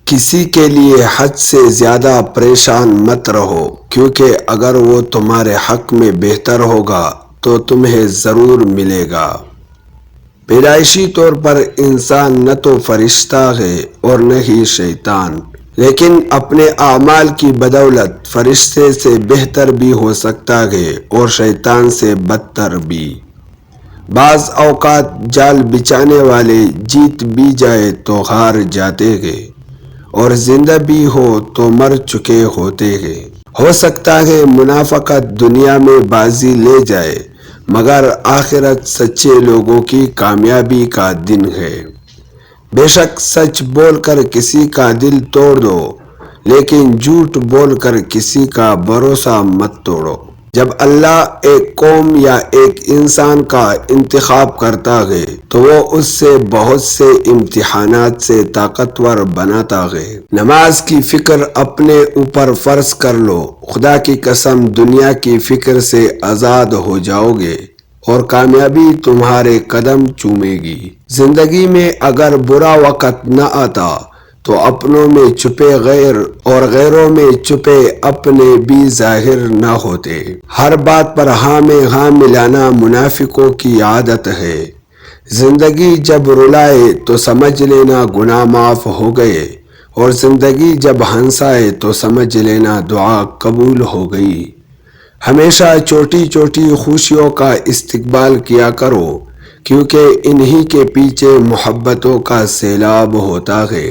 کسی کے لیے حد سے زیادہ پریشان مت رہو، کیونکہ اگر وہ تمہارے حق میں بہتر ہوگا تو تمہیں ضرور ملے گا۔ پیدائشی طور پر انسان نہ تو فرشتہ ہے اور نہ ہی شیطان، لیکن اپنے اعمال کی بدولت فرشتے سے بہتر بھی ہو سکتا ہے اور شیطان سے بدتر بھی۔ بعض اوقات جال بچھانے والے جیت بھی جائے تو ہار جاتے ہیں، اور زندہ بھی ہو تو مر چکے ہوتے ہیں۔ ہو سکتا ہے منافقت دنیا میں بازی لے جائے، مگر آخرت سچے لوگوں کی کامیابی کا دن ہے۔ بے شک سچ بول کر کسی کا دل توڑ دو، لیکن جھوٹ بول کر کسی کا بھروسہ مت توڑو۔ جب اللہ ایک قوم یا ایک انسان کا انتخاب کرتا ہے تو وہ اس سے بہت سے امتحانات سے طاقتور بناتا ہے۔ نماز کی فکر اپنے اوپر فرض کر لو، خدا کی قسم دنیا کی فکر سے آزاد ہو جاؤ گے اور کامیابی تمہارے قدم چومے گی۔ زندگی میں اگر برا وقت نہ آتا تو اپنوں میں چھپے غیر اور غیروں میں چھپے اپنے بھی ظاہر نہ ہوتے۔ ہر بات پر ہاں میں ہاں ملانا منافقوں کی عادت ہے۔ زندگی جب رلائے تو سمجھ لینا گناہ معاف ہو گئے، اور زندگی جب ہنسائے تو سمجھ لینا دعا قبول ہو گئی۔ ہمیشہ چھوٹی چھوٹی خوشیوں کا استقبال کیا کرو، کیونکہ انہی کے پیچھے محبتوں کا سیلاب ہوتا ہے۔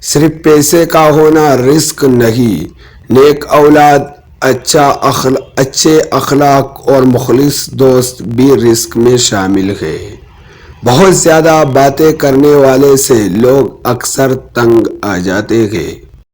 صرف پیسے کا ہونا رزق نہیں، نیک اولاد، اچھے اخلاق اور مخلص دوست بھی رزق میں شامل ہے۔ بہت زیادہ باتیں کرنے والے سے لوگ اکثر تنگ آ جاتے ہیں۔